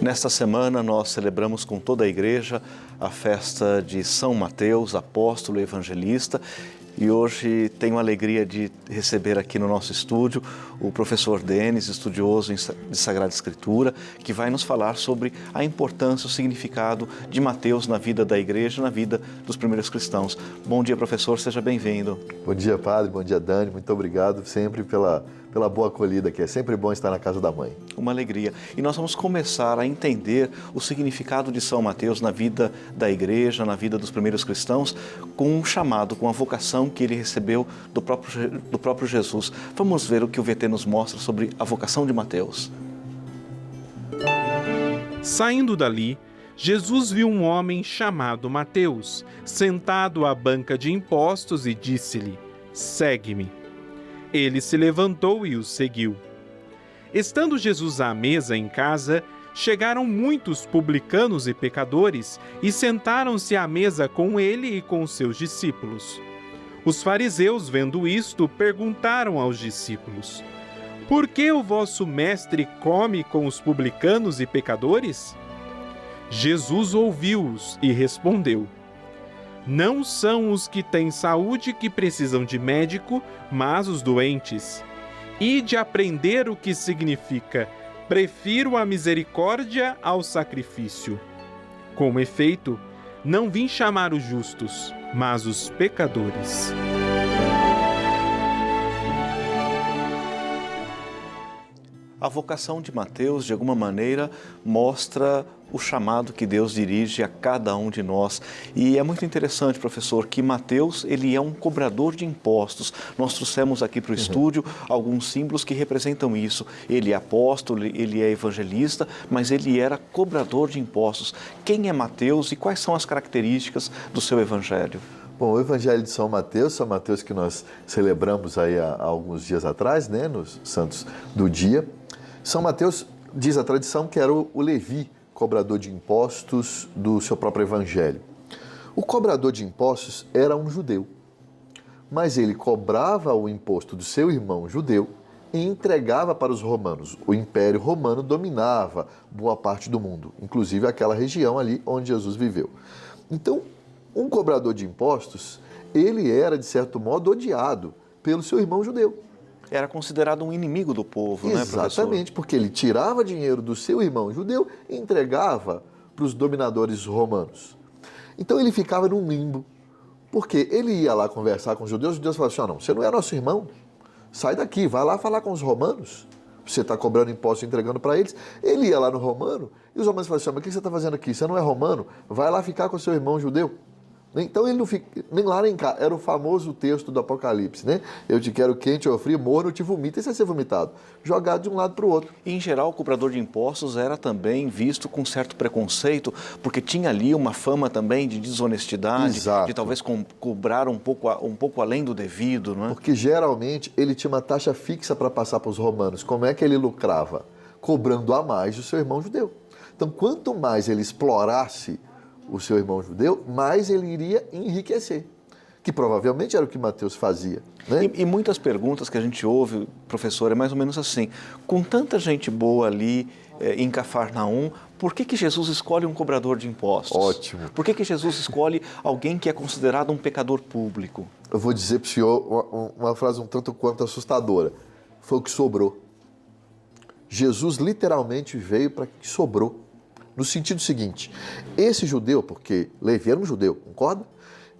Nesta semana nós celebramos com toda a igreja a festa de São Mateus, apóstolo e evangelista. E hoje tenho a alegria de receber aqui no nosso estúdio o professor Denis, estudioso de Sagrada Escritura, que vai nos falar sobre a importância, o significado de Mateus na vida da igreja, na vida dos primeiros cristãos. Bom dia, professor, seja bem-vindo. Bom dia, padre, bom dia, Dani, muito obrigado sempre pela boa acolhida, que é sempre bom estar na casa da mãe. Uma alegria. E nós vamos começar a entender o significado de São Mateus na vida da igreja, na vida dos primeiros cristãos, com um chamado, com a vocação que ele recebeu do próprio Jesus. Vamos ver o que o VT nos mostra sobre a vocação de Mateus. Saindo dali, Jesus viu um homem chamado Mateus, sentado à banca de impostos e disse-lhe: "Segue-me." Ele se levantou e o seguiu. Estando Jesus à mesa em casa, chegaram muitos publicanos e pecadores e sentaram-se à mesa com ele e com seus discípulos. Os fariseus, vendo isto, perguntaram aos discípulos: "Por que o vosso mestre come com os publicanos e pecadores?" Jesus ouviu-os e respondeu: "Não são os que têm saúde que precisam de médico, mas os doentes. Ide aprender o que significa: prefiro a misericórdia ao sacrifício. Com efeito, não vim chamar os justos, mas os pecadores." A vocação de Mateus, de alguma maneira, mostra o chamado que Deus dirige a cada um de nós. E é muito interessante, professor, que Mateus, ele é um cobrador de impostos. Nós trouxemos aqui para o estúdio alguns símbolos que representam isso. Ele é apóstolo, ele é evangelista, mas ele era cobrador de impostos. Quem é Mateus e quais são as características do seu evangelho? Bom, o Evangelho de São Mateus que nós celebramos aí há alguns dias atrás, né, nos Santos do Dia. São Mateus, diz a tradição, que era o Levi, cobrador de impostos do seu próprio Evangelho. O cobrador de impostos era um judeu, mas ele cobrava o imposto do seu irmão judeu e entregava para os romanos. O Império Romano dominava boa parte do mundo, inclusive aquela região ali onde Jesus viveu. Então, um cobrador de impostos, ele era, de certo modo, odiado pelo seu irmão judeu. Era considerado um inimigo do povo, né, professor? Exatamente, porque ele tirava dinheiro do seu irmão judeu e entregava para os dominadores romanos. Então ele ficava num limbo, porque ele ia lá conversar com os judeus falavam assim: "Não, você não é nosso irmão, sai daqui, vai lá falar com os romanos, você está cobrando imposto e entregando para eles." Ele ia lá no romano e os romanos falavam assim: "Mas o que você está fazendo aqui? Você não é romano? Vai lá ficar com seu irmão judeu." Então ele não fica nem lá nem cá. Era o famoso texto do Apocalipse, né? "Eu te quero quente ou frio, morno, eu te vomito." Isso é ser vomitado, jogado de um lado para o outro. E, em geral, o cobrador de impostos era também visto com certo preconceito, porque tinha ali uma fama também de desonestidade, Exato. de talvez cobrar um pouco além do devido, não é? Porque geralmente ele tinha uma taxa fixa para passar para os romanos. Como é que ele lucrava? Cobrando a mais do seu irmão judeu. Então, quanto mais ele explorasse o seu irmão judeu, mais ele iria enriquecer, que provavelmente era o que Mateus fazia, né? E muitas perguntas que a gente ouve, professor, é mais ou menos assim: com tanta gente boa ali em Cafarnaum, por que Jesus escolhe um cobrador de impostos? Ótimo. Por que Jesus escolhe alguém que é considerado um pecador público? Eu vou dizer para o senhor uma frase um tanto quanto assustadora: foi o que sobrou. Jesus literalmente veio para que sobrou. No sentido seguinte, esse judeu, porque Levi era um judeu, concorda?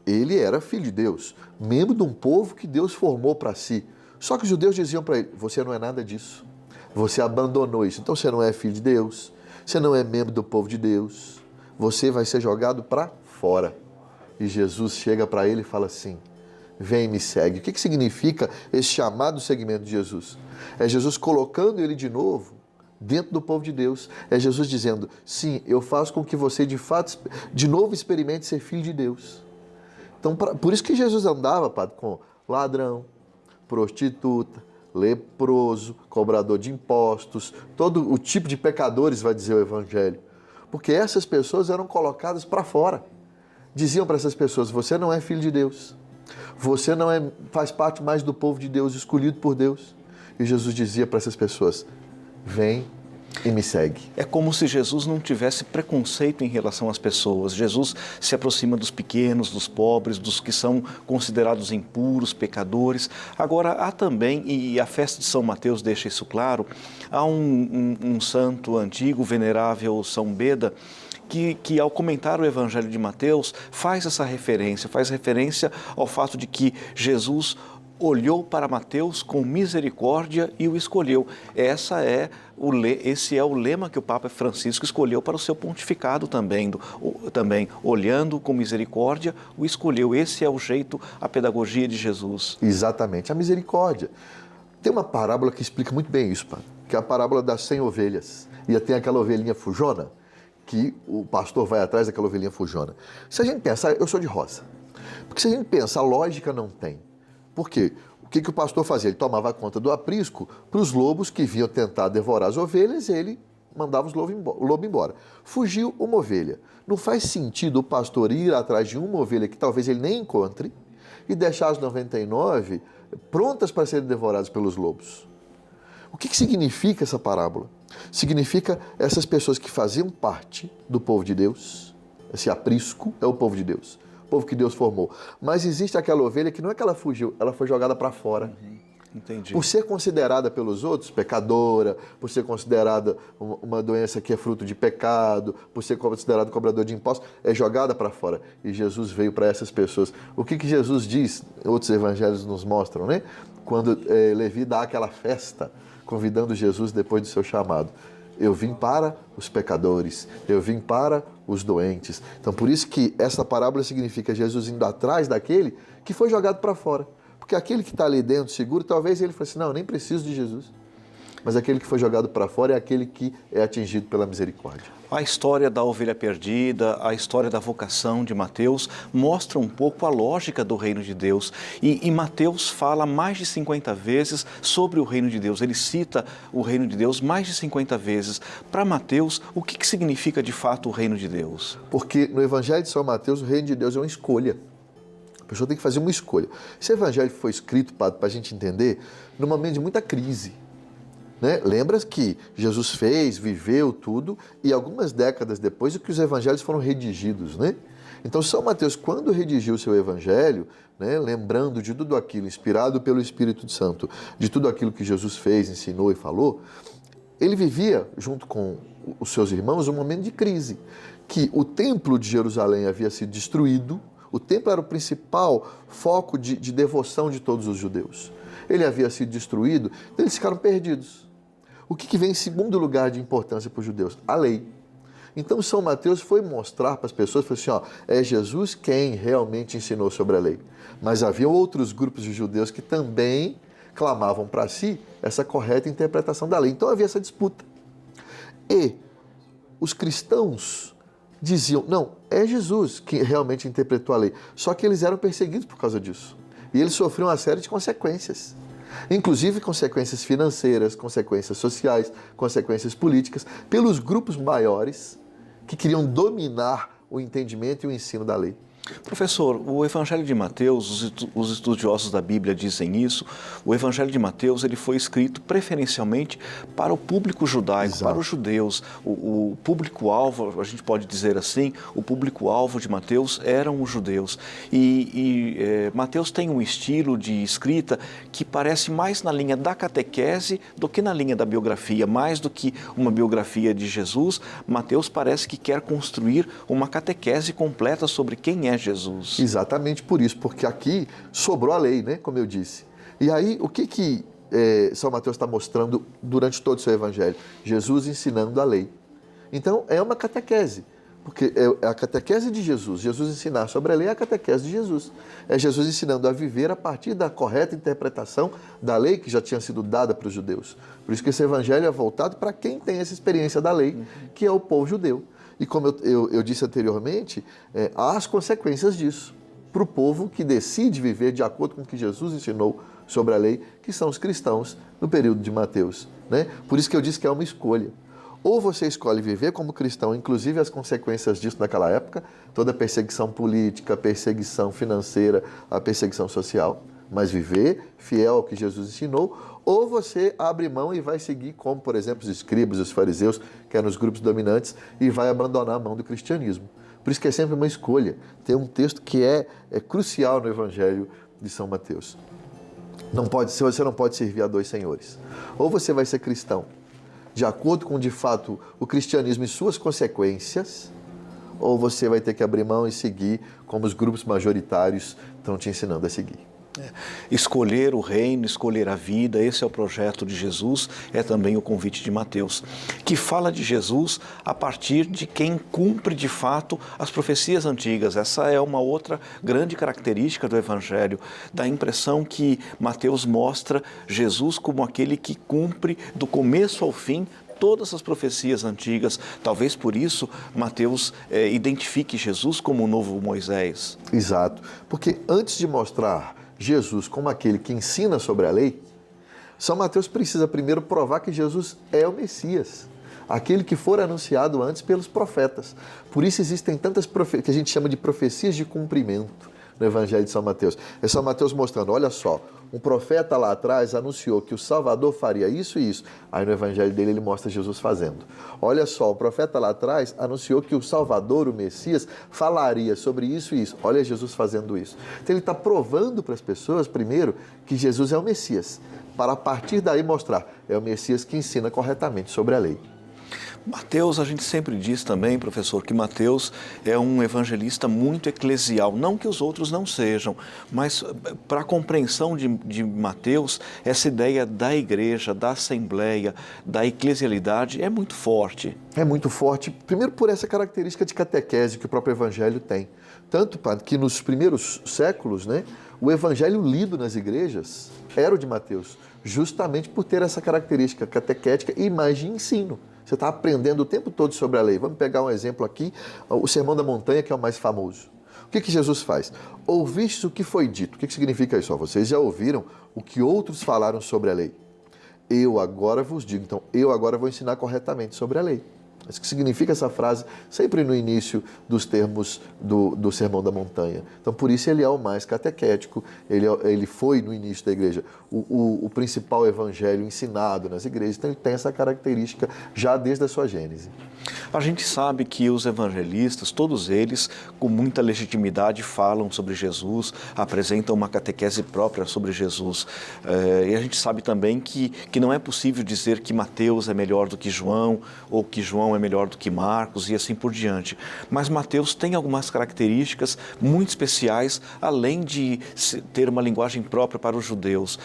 Ele era filho de Deus, membro de um povo que Deus formou para si. Só que os judeus diziam para ele: "Você não é nada disso, você abandonou isso, então você não é filho de Deus, você não é membro do povo de Deus, você vai ser jogado para fora." E Jesus chega para ele e fala assim: "Vem e me segue." O que significa esse chamado seguimento de Jesus? É Jesus colocando ele de novo dentro do povo de Deus. É Jesus dizendo: "Sim, eu faço com que você de fato, de novo, experimente ser filho de Deus." Então, por isso que Jesus andava, padre, com ladrão, prostituta, leproso, cobrador de impostos, todo o tipo de pecadores, vai dizer o Evangelho. Porque essas pessoas eram colocadas para fora. Diziam para essas pessoas: "Você não é filho de Deus. Você não faz parte mais do povo de Deus, escolhido por Deus." E Jesus dizia para essas pessoas: "Vem e me segue. É como se Jesus não tivesse preconceito em relação às pessoas. Jesus se aproxima dos pequenos, dos pobres, dos que são considerados impuros, pecadores. Agora, há também, e a festa de São Mateus deixa isso claro, há um santo antigo, venerável São Beda, que ao comentar o Evangelho de Mateus faz referência ao fato de que Jesus olhou para Mateus com misericórdia e o escolheu. Esse é o lema que o Papa Francisco escolheu para o seu pontificado também, olhando com misericórdia, o escolheu. Esse é o jeito, a pedagogia de Jesus. Exatamente, a misericórdia. Tem uma parábola que explica muito bem isso, padre, que é a parábola das 100 ovelhas. E tem aquela ovelhinha fujona, que o pastor vai atrás daquela ovelhinha fujona. Se a gente pensar, eu sou de roça, porque se a gente pensar, lógica não tem. Por quê? O que o pastor fazia? Ele tomava conta do aprisco para os lobos que vinham tentar devorar as ovelhas e ele mandava o lobo embora. Fugiu uma ovelha. Não faz sentido o pastor ir atrás de uma ovelha que talvez ele nem encontre e deixar as 99 prontas para serem devoradas pelos lobos. O que significa essa parábola? Significa essas pessoas que faziam parte do povo de Deus, esse aprisco é o povo de Deus. O povo que Deus formou. Mas existe aquela ovelha que não é que ela fugiu, ela foi jogada para fora. Entendi. Por ser considerada pelos outros pecadora, por ser considerada uma doença que é fruto de pecado, por ser considerado cobrador de impostos, é jogada para fora. E Jesus veio para essas pessoas. O que Jesus diz, outros evangelhos nos mostram, né? Quando Levi dá aquela festa, convidando Jesus depois do seu chamado. Eu vim para os pecadores, eu vim para os doentes. Então, por isso que essa parábola significa Jesus indo atrás daquele que foi jogado para fora. Porque aquele que está ali dentro, seguro, talvez ele fale assim, não, eu nem preciso de Jesus. Mas aquele que foi jogado para fora é aquele que é atingido pela misericórdia. A história da ovelha perdida, a história da vocação de Mateus mostra um pouco a lógica do reino de Deus. E Mateus fala mais de 50 vezes sobre o reino de Deus. Ele cita o reino de Deus mais de 50 vezes. Para Mateus, o que significa de fato o reino de Deus? Porque no Evangelho de São Mateus, o reino de Deus é uma escolha. A pessoa tem que fazer uma escolha. Esse Evangelho foi escrito, padre, para a gente entender, num momento de muita crise. Né? Lembra que Jesus fez, viveu tudo, e algumas décadas depois é que os evangelhos foram redigidos. Né? Então, São Mateus, quando redigiu o seu evangelho, né, lembrando de tudo aquilo, inspirado pelo Espírito Santo, de tudo aquilo que Jesus fez, ensinou e falou, ele vivia, junto com os seus irmãos, um momento de crise, que o templo de Jerusalém havia sido destruído, o templo era o principal foco de devoção de todos os judeus. Ele havia sido destruído, então eles ficaram perdidos. O que vem em segundo lugar de importância para os judeus? A lei. Então São Mateus foi mostrar para as pessoas, falou assim, ó, é Jesus quem realmente ensinou sobre a lei. Mas havia outros grupos de judeus que também clamavam para si essa correta interpretação da lei. Então havia essa disputa. E os cristãos diziam, não, é Jesus que realmente interpretou a lei. Só que eles eram perseguidos por causa disso. E eles sofriam uma série de consequências. Inclusive consequências financeiras, consequências sociais, consequências políticas, pelos grupos maiores que queriam dominar o entendimento e o ensino da lei. Professor, o Evangelho de Mateus, os estudiosos da Bíblia dizem isso, o Evangelho de Mateus ele foi escrito preferencialmente para o público judaico, Exato. para os judeus. O público-alvo, a gente pode dizer assim, o público-alvo de Mateus eram os judeus. Mateus tem um estilo de escrita que parece mais na linha da catequese do que na linha da biografia. Mais do que uma biografia de Jesus, Mateus parece que quer construir uma catequese completa sobre quem é Jesus. Exatamente por isso, porque aqui sobrou a lei, né, como eu disse. E aí, o que São Mateus está mostrando durante todo o seu evangelho? Jesus ensinando a lei. Então, é uma catequese, porque é a catequese de Jesus. Jesus ensinar sobre a lei é a catequese de Jesus. É Jesus ensinando a viver a partir da correta interpretação da lei que já tinha sido dada para os judeus. Por isso que esse evangelho é voltado para quem tem essa experiência da lei, que é o povo judeu. E como eu disse anteriormente, há as consequências disso para o povo que decide viver de acordo com o que Jesus ensinou sobre a lei, que são os cristãos no período de Mateus. Né? Por isso que eu disse que é uma escolha. Ou você escolhe viver como cristão, inclusive as consequências disso naquela época, toda a perseguição política, a perseguição financeira, a perseguição social, mas viver fiel ao que Jesus ensinou, ou você abre mão e vai seguir como, por exemplo, os escribas, os fariseus, que eram os grupos dominantes, e vai abandonar a mão do cristianismo. Por isso que é sempre uma escolha. Tem um texto que é crucial no Evangelho de São Mateus. Você não pode servir a dois senhores. Ou você vai ser cristão, de acordo com, de fato, o cristianismo e suas consequências, ou você vai ter que abrir mão e seguir como os grupos majoritários estão te ensinando a seguir. Escolher o reino, escolher a vida, esse é o projeto de Jesus, é também o convite de Mateus, que fala de Jesus a partir de quem cumpre de fato as profecias antigas. Essa é uma outra grande característica do Evangelho, da impressão que Mateus mostra Jesus como aquele que cumpre do começo ao fim todas as profecias antigas. Talvez por isso Mateus identifique Jesus como o novo Moisés. Exato, porque antes de mostrar Jesus como aquele que ensina sobre a lei, São Mateus precisa primeiro provar que Jesus é o Messias, aquele que for anunciado antes pelos profetas. Por isso existem tantas que a gente chama de profecias de cumprimento no Evangelho de São Mateus. É São Mateus mostrando, olha só, um profeta lá atrás anunciou que o Salvador faria isso e isso. Aí no Evangelho dele ele mostra Jesus fazendo. Olha só, o profeta lá atrás anunciou que o Salvador, o Messias, falaria sobre isso e isso. Olha Jesus fazendo isso. Então ele está provando para as pessoas, primeiro, que Jesus é o Messias, para a partir daí mostrar, é o Messias que ensina corretamente sobre a lei. Mateus, a gente sempre diz também, professor, que Mateus é um evangelista muito eclesial. Não que os outros não sejam, mas para a compreensão de Mateus, essa ideia da igreja, da assembleia, da eclesialidade é muito forte. É muito forte, primeiro por essa característica de catequese que o próprio evangelho tem. Tanto que nos primeiros séculos, o evangelho lido nas igrejas era o de Mateus, justamente por ter essa característica catequética e mais de ensino. Você está aprendendo o tempo todo sobre a lei. Vamos pegar um exemplo aqui, o Sermão da Montanha, que é o mais famoso. O que Jesus faz? Ouvistes o que foi dito. O que significa isso? Vocês já ouviram o que outros falaram sobre a lei. Eu agora vos digo. Então, eu agora vou ensinar corretamente sobre a lei. Mas o que significa essa frase? Sempre no início dos termos do Sermão da Montanha. Então, por isso ele é o mais catequético, ele foi no início da igreja o principal evangelho ensinado nas igrejas, então ele tem essa característica já desde a sua gênese. A gente sabe que os evangelistas, todos eles, com muita legitimidade, falam sobre Jesus, apresentam uma catequese própria sobre Jesus. E a gente sabe também que não é possível dizer que Mateus é melhor do que João, ou que João é melhor do que Marcos, e assim por diante. Mas Mateus tem algumas características muito especiais, além de ter uma linguagem própria para os judeus.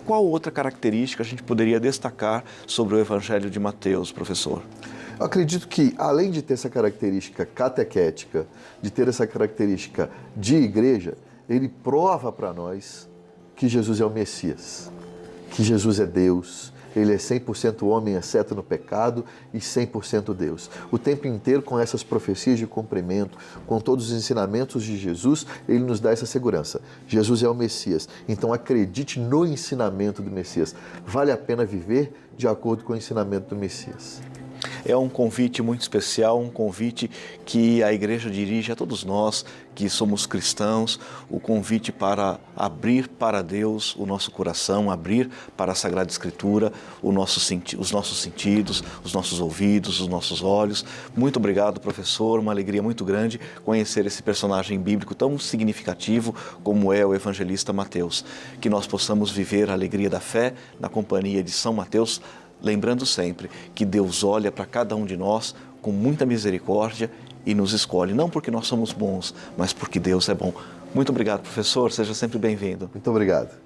Qual outra característica a gente poderia destacar sobre o Evangelho de Mateus, professor? Eu acredito que, além de ter essa característica catequética, de ter essa característica de igreja, ele prova para nós que Jesus é o Messias, que Jesus é Deus, ele é 100% homem, exceto no pecado, e 100% Deus. O tempo inteiro, com essas profecias de cumprimento, com todos os ensinamentos de Jesus, ele nos dá essa segurança. Jesus é o Messias, então acredite no ensinamento do Messias. Vale a pena viver de acordo com o ensinamento do Messias. É um convite muito especial, um convite que a igreja dirige a todos nós que somos cristãos, o convite para abrir para Deus o nosso coração, abrir para a Sagrada Escritura os nossos sentidos, os nossos ouvidos, os nossos olhos. Muito obrigado, professor, uma alegria muito grande conhecer esse personagem bíblico tão significativo como é o evangelista Mateus. Que nós possamos viver a alegria da fé na companhia de São Mateus, lembrando sempre que Deus olha para cada um de nós com muita misericórdia e nos escolhe, não porque nós somos bons, mas porque Deus é bom. Muito obrigado, professor, seja sempre bem-vindo. Muito obrigado.